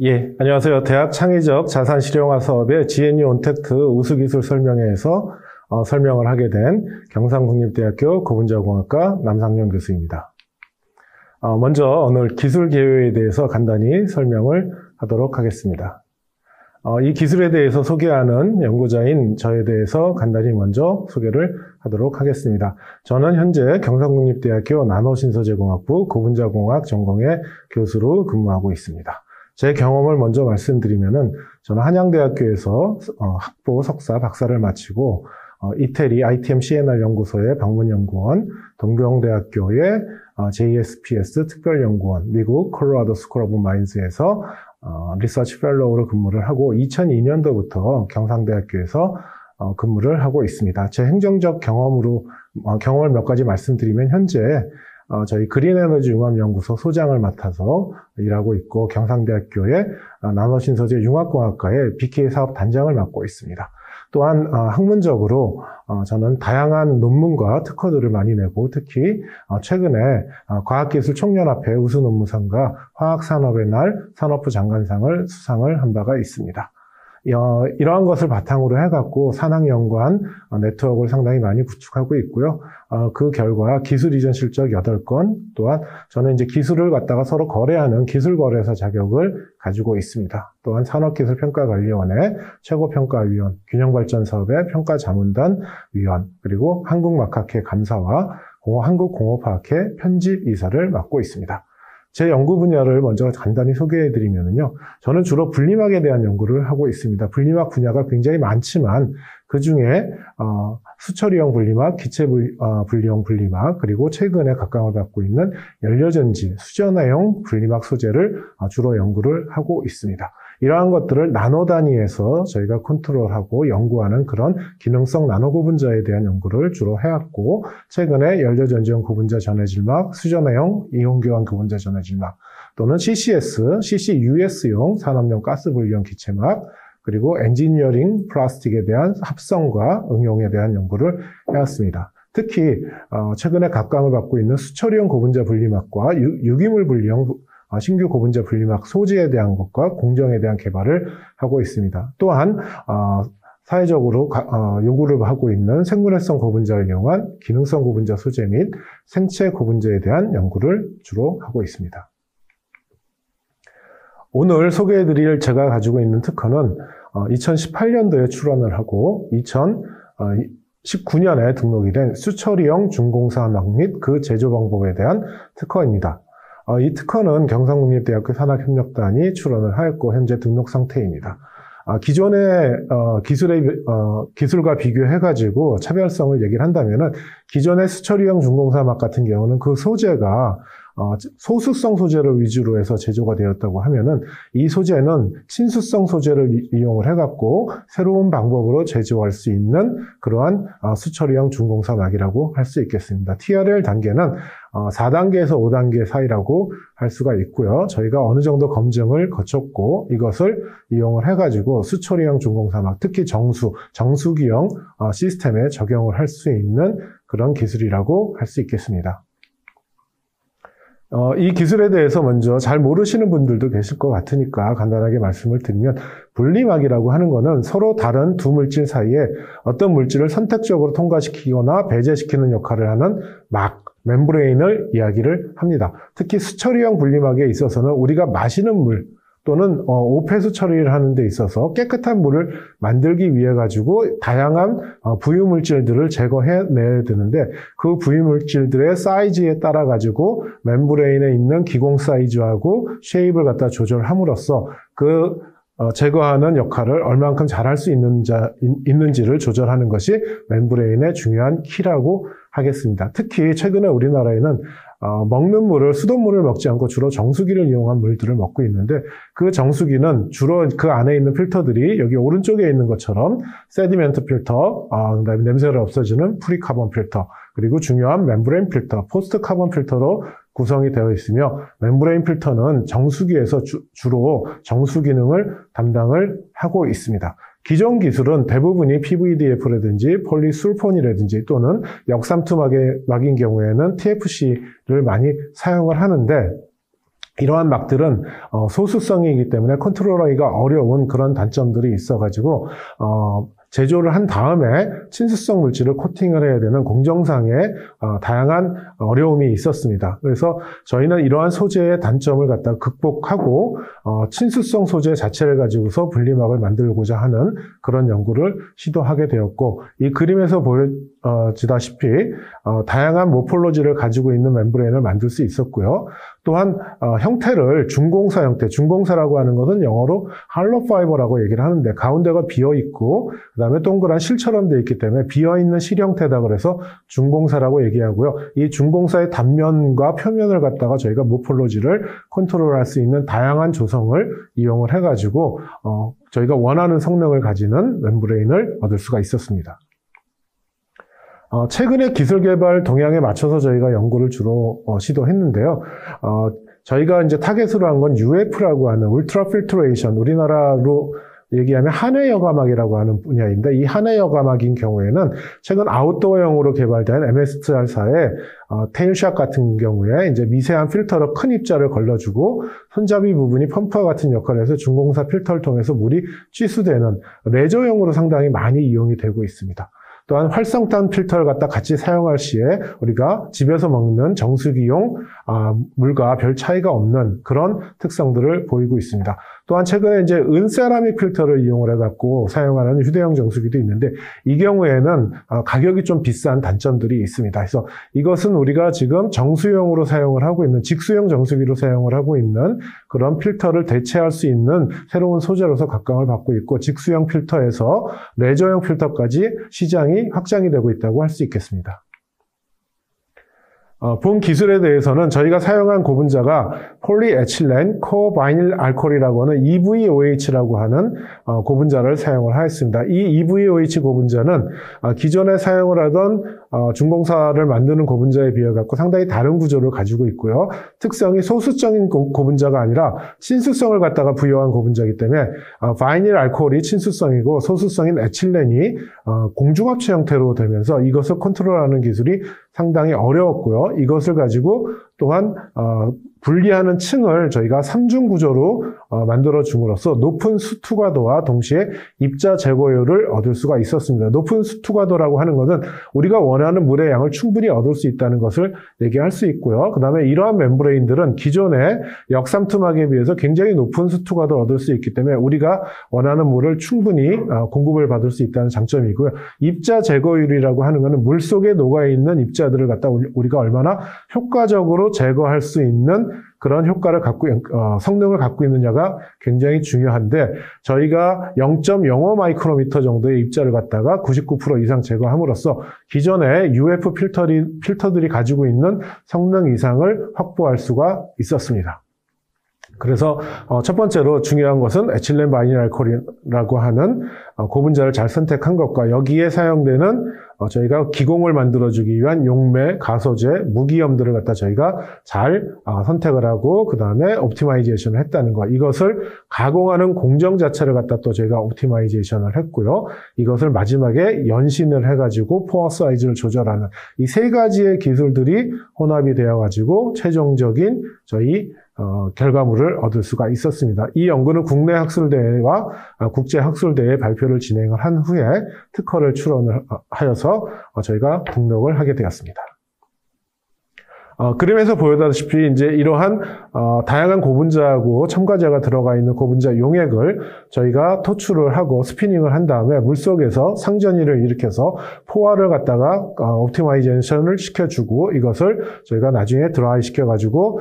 예, 안녕하세요. 대학 창의적 자산 실용화 사업의 GNU 온택트 우수기술 설명회에서 설명을 하게 된 경상국립대학교 고분자공학과 남상용 교수입니다. 먼저 오늘 기술 개요에 대해서 간단히 설명을 하도록 하겠습니다. 이 기술에 대해서 소개하는 연구자인 저에 대해서 간단히 먼저 소개를 하도록 하겠습니다. 저는 현재 경상국립대학교 나노신소재공학부 고분자공학 전공의 교수로 근무하고 있습니다. 제 경험을 먼저 말씀드리면은 저는 한양대학교에서 학부, 석사, 박사를 마치고 이태리 ITM CNR 연구소의 방문연구원, 동경대학교의 JSPS 특별연구원, 미국 콜로라도 스쿨 오브 마인즈에서 리서치 펠로우로 근무를 하고 2002년도부터 경상대학교에서 근무를 하고 있습니다. 제 행정적 경험을 몇 가지 말씀드리면 현재 저희 그린에너지 융합연구소 소장을 맡아서 일하고 있고 경상대학교의 나노신소재 융합공학과의 BK 사업 단장을 맡고 있습니다. 또한 학문적으로 저는 다양한 논문과 특허들을 많이 내고 특히 최근에 과학기술총연합회 우수논문상과 화학산업의 날 산업부 장관상을 수상을 한 바가 있습니다. 이러한 것을 바탕으로 해갖고 산학연구원 네트워크를 상당히 많이 구축하고 있고요. 그 결과 기술 이전 실적 8건, 또한 저는 이제 기술을 갖다가 서로 거래하는 기술거래사 자격을 가지고 있습니다. 또한 산업기술평가관리원회, 최고평가위원, 균형발전사업의 평가자문단 위원, 그리고 한국막학회 감사와 한국공업화학회 편집이사를 맡고 있습니다. 제 연구 분야를 먼저 간단히 소개해드리면요. 저는 주로 분리막에 대한 연구를 하고 있습니다. 분리막 분야가 굉장히 많지만 그 중에 수처리형 분리막, 기체 분리형 분리막, 그리고 최근에 각광을 받고 있는 연료전지, 수전화형 분리막 소재를 주로 연구를 하고 있습니다. 이러한 것들을 나노 단위에서 저희가 컨트롤하고 연구하는 그런 기능성 나노 고분자에 대한 연구를 주로 해왔고, 최근에 연료전지형 고분자 전해질막, 수전화형 이온교환 고분자 전해질막, 또는 CCS, CCUS용 산업용 가스 분리형 기체막, 그리고 엔지니어링 플라스틱에 대한 합성과 응용에 대한 연구를 해왔습니다. 특히 최근에 각광을 받고 있는 수처리형 고분자 분리막과 유기물 분리형 신규 고분자 분리막 소재에 대한 것과 공정에 대한 개발을 하고 있습니다. 또한 사회적으로 요구를 하고 있는 생분해성 고분자를 이용한 기능성 고분자 소재 및 생체 고분자에 대한 연구를 주로 하고 있습니다. 오늘 소개해드릴 제가 가지고 있는 특허는 2018년도에 출원을 하고 2019년에 등록이 된 수처리형 중공사막 및 그 제조 방법에 대한 특허입니다. 이 특허는 경상국립대학교 산학협력단이 출원을 하였고 현재 등록 상태입니다. 기존의 기술과 비교해가지고 차별성을 얘기를 한다면은 기존의 수처리형 중공사막 같은 경우는 그 소재가 소수성 소재를 위주로 해서 제조가 되었다고 하면은 이 소재는 친수성 소재를 이용을 해갖고 새로운 방법으로 제조할 수 있는 그러한 수처리형 중공사막이라고 할 수 있겠습니다. TRL 단계는 4단계에서 5단계 사이라고 할 수가 있고요. 저희가 어느 정도 검증을 거쳤고 이것을 이용을 해가지고 수처리형 중공사막, 특히 정수기형 시스템에 적용을 할 수 있는 그런 기술이라고 할 수 있겠습니다. 이 기술에 대해서 먼저 잘 모르시는 분들도 계실 것 같으니까 간단하게 말씀을 드리면 분리막이라고 하는 것은 서로 다른 두 물질 사이에 어떤 물질을 선택적으로 통과시키거나 배제시키는 역할을 하는 멤브레인을 이야기를 합니다. 특히 수처리형 분리막에 있어서는 우리가 마시는 물 또는 오폐수 처리를 하는 데 있어서 깨끗한 물을 만들기 위해 가지고 다양한 부유물질들을 제거해내야 되는데 그 부유물질들의 사이즈에 따라 가지고 멤브레인에 있는 기공 사이즈하고 쉐입을 갖다 조절함으로써 그 제거하는 역할을 얼만큼 잘할 수 있는지를 조절하는 것이 멤브레인의 중요한 키라고 하겠습니다. 특히 최근에 우리나라에는 먹는 물을 수돗물을 먹지 않고 주로 정수기를 이용한 물들을 먹고 있는데 그 정수기는 주로 그 안에 있는 필터들이 여기 오른쪽에 있는 것처럼 세디멘트 필터, 그다음에 냄새를 없애주는 프리카본 필터, 그리고 중요한 멤브레인 필터, 포스트 카본 필터로 구성이 되어 있으며 멤브레인 필터는 정수기에서 주로 정수 기능을 담당을 하고 있습니다. 기존 기술은 대부분이 PVDF라든지 폴리술폰이라든지 또는 역삼투막인 경우에는 TFC를 많이 사용을 하는데 이러한 막들은 소수성이기 때문에 컨트롤하기가 어려운 그런 단점들이 있어가지고 제조를 한 다음에 친수성 물질을 코팅을 해야 되는 공정상의 다양한 어려움이 있었습니다. 그래서 저희는 이러한 소재의 단점을 갖다 극복하고 친수성 소재 자체를 가지고서 분리막을 만들고자 하는 그런 연구를 시도하게 되었고, 이 그림에서 보여지다시피 다양한 모폴로지를 가지고 있는 멤브레인을 만들 수 있었고요. 또한 형태를 중공사 형태, 중공사라고 하는 것은 영어로 할로 파이버라고 얘기를 하는데, 가운데가 비어 있고 그 다음에 동그란 실처럼 되어 있기 때문에 비어있는 실 형태다 그래서 중공사라고 얘기하고요. 이 중공사의 단면과 표면을 갖다가 저희가 모폴로지를 컨트롤할 수 있는 다양한 조성을 이용을 해가지고 저희가 원하는 성능을 가지는 멤브레인을 얻을 수가 있었습니다. 최근에 기술 개발 동향에 맞춰서 저희가 연구를 주로 시도했는데요. 저희가 이제 타겟으로 한 건 UF라고 하는 울트라 필트레이션, 우리나라로 얘기하면 한해 여과막이라고 하는 분야인데, 이 한해 여과막인 경우에는 최근 아웃도어용으로 개발된 MSR사의 테일샷 같은 경우에 이제 미세한 필터로 큰 입자를 걸러주고 손잡이 부분이 펌프와 같은 역할을 해서 중공사 필터를 통해서 물이 취수되는 레저용으로 상당히 많이 이용이 되고 있습니다. 또한 활성탄 필터를 갖다 같이 사용할 시에 우리가 집에서 먹는 정수기용 물과 별 차이가 없는 그런 특성들을 보이고 있습니다. 또한 최근에 이제 은세라믹 필터를 이용을 해갖고 사용하는 휴대용 정수기도 있는데, 이 경우에는 가격이 좀 비싼 단점들이 있습니다. 그래서 이것은 우리가 지금 정수용으로 사용을 하고 있는, 직수용 정수기로 사용을 하고 있는 그런 필터를 대체할 수 있는 새로운 소재로서 각광을 받고 있고, 직수용 필터에서 레저용 필터까지 시장이 확장이 되고 있다고 할 수 있겠습니다. 본 기술에 대해서는 저희가 사용한 고분자가 폴리에틸렌 코바이닐 알코올이라고 하는 EVOH라고 하는 고분자를 사용을 하였습니다. 이 EVOH 고분자는 기존에 사용을 하던 중공사를 만드는 고분자에 비해 갖고 상당히 다른 구조를 가지고 있고요. 특성이 소수적인 고분자가 아니라 친수성을 갖다가 부여한 고분자이기 때문에 바이닐 알코올이 친수성이고 소수성인 에틸렌이 공중합체 형태로 되면서 이것을 컨트롤하는 기술이 상당히 어려웠고요. 이것을 가지고 또한 분리하는 층을 저희가 3중 구조로 만들어 줌으로써 높은 수투과도와 동시에 입자 제거율을 얻을 수가 있었습니다. 높은 수투과도라고 하는 것은 우리가 원하는 물의 양을 충분히 얻을 수 있다는 것을 얘기할 수 있고요. 그 다음에 이러한 멤브레인들은 기존의 역삼투막에 비해서 굉장히 높은 수투과도를 얻을 수 있기 때문에 우리가 원하는 물을 충분히 공급을 받을 수 있다는 장점이고요. 입자 제거율이라고 하는 것은 물 속에 녹아있는 입자들을 갖다 우리가 얼마나 효과적으로 제거할 수 있는 그런 효과를 성능을 갖고 있느냐가 굉장히 중요한데, 저희가 0.05 마이크로미터 정도의 입자를 갖다가 99% 이상 제거함으로써 기존의 UF 필터들이 가지고 있는 성능 이상을 확보할 수가 있었습니다. 그래서 첫 번째로 중요한 것은 에틸렌 바이닐 알코올이라고 하는 고분자를 잘 선택한 것과 여기에 사용되는 저희가 기공을 만들어주기 위한 용매, 가소제, 무기염들을 갖다 저희가 잘 선택을 하고 그 다음에 옵티마이제이션을 했다는 것, 이것을 가공하는 공정 자체를 갖다 또 저희가 옵티마이제이션을 했고요. 이것을 마지막에 연신을 해가지고 포어 사이즈를 조절하는 이 세 가지의 기술들이 혼합이 되어가지고 최종적인 저희 결과물을 얻을 수가 있었습니다. 이 연구는 국내 학술대회와 국제 학술대회 발표를 진행을 한 후에 특허를 출원을 하여서 저희가 등록을 하게 되었습니다. 그림에서 보여다시피 이제 이러한 다양한 고분자하고 첨가제가 들어가 있는 고분자 용액을 저희가 토출을 하고 스피닝을 한 다음에 물속에서 상전이를 일으켜서 포화를 갖다가 옵티마이제이션을 시켜주고 이것을 저희가 나중에 드라이 시켜가지고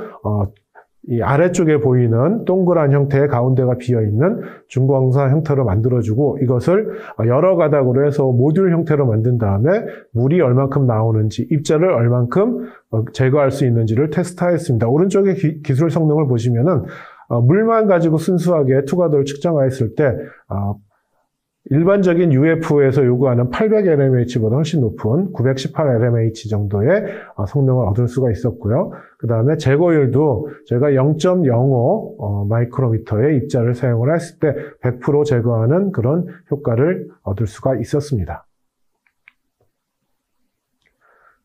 이 아래쪽에 보이는 동그란 형태의 가운데가 비어있는 중공사 형태로 만들어주고 이것을 여러 가닥으로 해서 모듈 형태로 만든 다음에 물이 얼만큼 나오는지, 입자를 얼만큼 제거할 수 있는지를 테스트하였습니다. 오른쪽에 기술 성능을 보시면은 물만 가지고 순수하게 투과도를 측정하였을 때 일반적인 UF에서 요구하는 800 LMH보다 훨씬 높은 918 LMH 정도의 성능을 얻을 수가 있었고요. 그 다음에 제거율도 저희가 0.05 마이크로미터의 입자를 사용을 했을 때 100% 제거하는 그런 효과를 얻을 수가 있었습니다.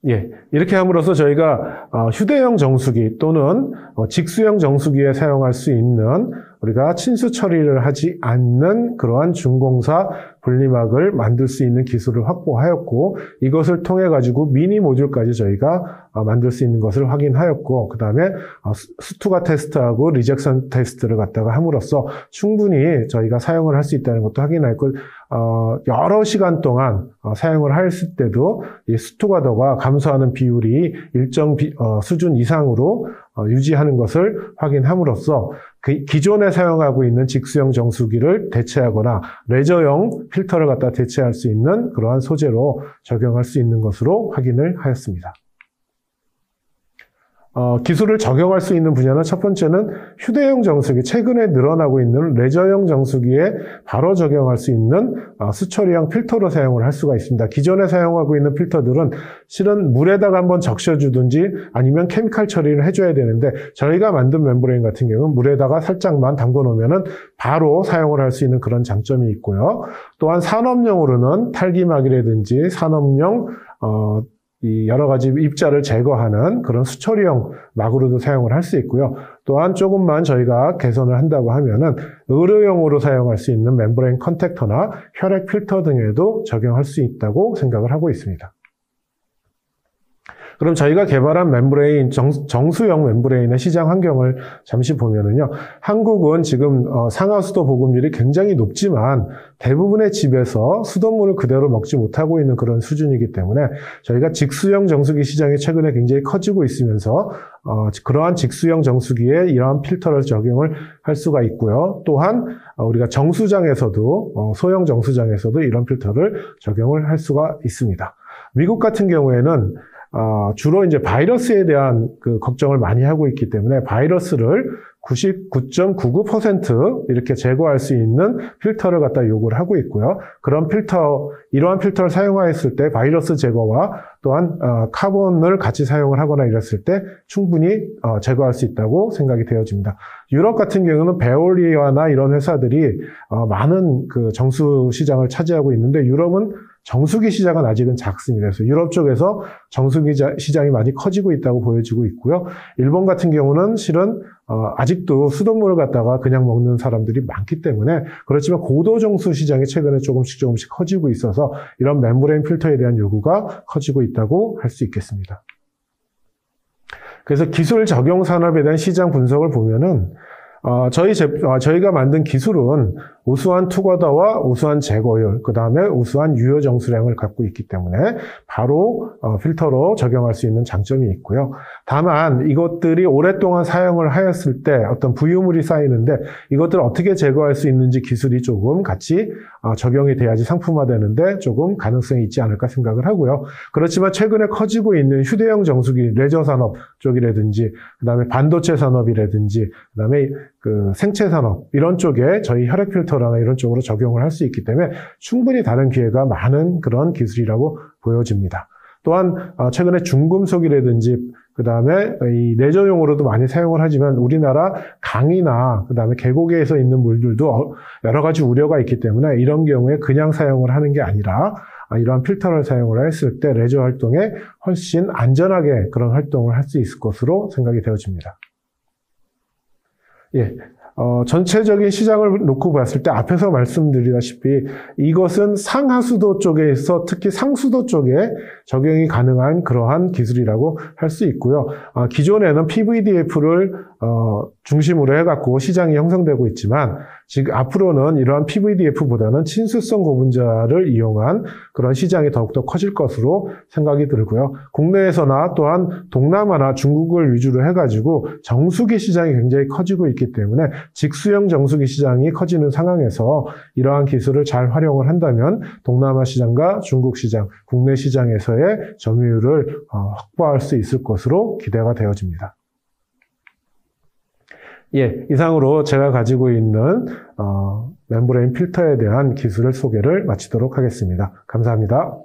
예, 이렇게 함으로써 저희가 휴대용 정수기 또는 직수형 정수기에 사용할 수 있는 우리가 친수 처리를 하지 않는 그러한 중공사 분리막을 만들 수 있는 기술을 확보하였고, 이것을 통해 가지고 미니 모듈까지 저희가 만들 수 있는 것을 확인하였고, 그 다음에 수투가 테스트하고 리젝션 테스트를 갖다가 함으로써 충분히 저희가 사용을 할 수 있다는 것도 확인하였고, 여러 시간 동안 사용을 했을 때도 이 수투가더가 감소하는 비율이 일정 수준 이상으로 유지하는 것을 확인함으로써 기존에 사용하고 있는 직수형 정수기를 대체하거나 레저용 필터를 갖다 대체할 수 있는 그러한 소재로 적용할 수 있는 것으로 확인을 하였습니다. 기술을 적용할 수 있는 분야는 첫 번째는 휴대용 정수기, 최근에 늘어나고 있는 레저용 정수기에 바로 적용할 수 있는 수처리형 필터로 사용을 할 수가 있습니다. 기존에 사용하고 있는 필터들은 실은 물에다가 한번 적셔주든지 아니면 케미칼 처리를 해줘야 되는데, 저희가 만든 멤브레인 같은 경우는 물에다가 살짝만 담궈 놓으면 바로 사용을 할 수 있는 그런 장점이 있고요. 또한 산업용으로는 탈기막이라든지 산업용 이 여러 가지 입자를 제거하는 그런 수처리형 막으로도 사용을 할 수 있고요. 또한 조금만 저희가 개선을 한다고 하면은 의료용으로 사용할 수 있는 멤브레인 컨택터나 혈액 필터 등에도 적용할 수 있다고 생각을 하고 있습니다. 그럼 저희가 개발한 멤브레인, 정수형 멤브레인의 시장 환경을 잠시 보면은요, 한국은 지금 상하수도 보급률이 굉장히 높지만 대부분의 집에서 수돗물을 그대로 먹지 못하고 있는 그런 수준이기 때문에 저희가 직수형 정수기 시장이 최근에 굉장히 커지고 있으면서 그러한 직수형 정수기에 이러한 필터를 적용을 할 수가 있고요. 또한 우리가 정수장에서도 소형 정수장에서도 이런 필터를 적용을 할 수가 있습니다. 미국 같은 경우에는 주로 이제 바이러스에 대한 그 걱정을 많이 하고 있기 때문에 바이러스를 99.99% 이렇게 제거할 수 있는 필터를 갖다 요구를 하고 있고요. 이러한 필터를 사용하였을 때 바이러스 제거와 또한 카본을 같이 사용을 하거나 이랬을 때 충분히 제거할 수 있다고 생각이 되어집니다. 유럽 같은 경우는 베올리아나 이런 회사들이 많은 그 정수 시장을 차지하고 있는데, 유럽은 정수기 시장은 아직은 작습니다. 그래서 유럽 쪽에서 정수기 시장이 많이 커지고 있다고 보여지고 있고요. 일본 같은 경우는 실은 아직도 수돗물을 갖다가 그냥 먹는 사람들이 많기 때문에, 그렇지만 고도 정수 시장이 최근에 조금씩 커지고 있어서 이런 멤브레인 필터에 대한 요구가 커지고 있다고 할 수 있겠습니다. 그래서 기술 적용 산업에 대한 시장 분석을 보면은 저희가 만든 기술은 우수한 투과도와 우수한 제거율, 그 다음에 우수한 유효 정수량을 갖고 있기 때문에 바로 필터로 적용할 수 있는 장점이 있고요. 다만 이것들이 오랫동안 사용을 하였을 때 어떤 부유물이 쌓이는데, 이것들을 어떻게 제거할 수 있는지 기술이 조금 같이 적용이 돼야지 상품화되는데 조금 가능성이 있지 않을까 생각을 하고요. 그렇지만 최근에 커지고 있는 휴대용 정수기, 레저 산업 쪽이라든지, 그 다음에 반도체 산업이라든지, 그 다음에 그 생체 산업 이런 쪽에 저희 혈액 필터나 이런 쪽으로 적용을 할 수 있기 때문에 충분히 다른 기회가 많은 그런 기술이라고 보여집니다. 또한 최근에 중금속이라든지 그 다음에 이 레저용으로도 많이 사용을 하지만 우리나라 강이나 그 다음에 계곡에서 있는 물들도 여러 가지 우려가 있기 때문에 이런 경우에 그냥 사용을 하는 게 아니라 이러한 필터를 사용을 했을 때 레저 활동에 훨씬 안전하게 그런 활동을 할 수 있을 것으로 생각이 되어집니다. 예. 전체적인 시장을 놓고 봤을 때 앞에서 말씀드리다시피 이것은 상하수도 쪽에서 특히 상수도 쪽에 적용이 가능한 그러한 기술이라고 할 수 있고요. 기존에는 PVDF를 중심으로 해갖고 시장이 형성되고 있지만 지금 앞으로는 이러한 PVDF보다는 친수성 고분자를 이용한 그런 시장이 더욱더 커질 것으로 생각이 들고요. 국내에서나 또한 동남아나 중국을 위주로 해가지고 정수기 시장이 굉장히 커지고 있기 때문에 직수형 정수기 시장이 커지는 상황에서 이러한 기술을 잘 활용을 한다면 동남아 시장과 중국 시장, 국내 시장에서의 점유율을 확보할 수 있을 것으로 기대가 되어집니다. 예, 이상으로 제가 가지고 있는 멤브레인 필터에 대한 기술의 소개를 마치도록 하겠습니다. 감사합니다.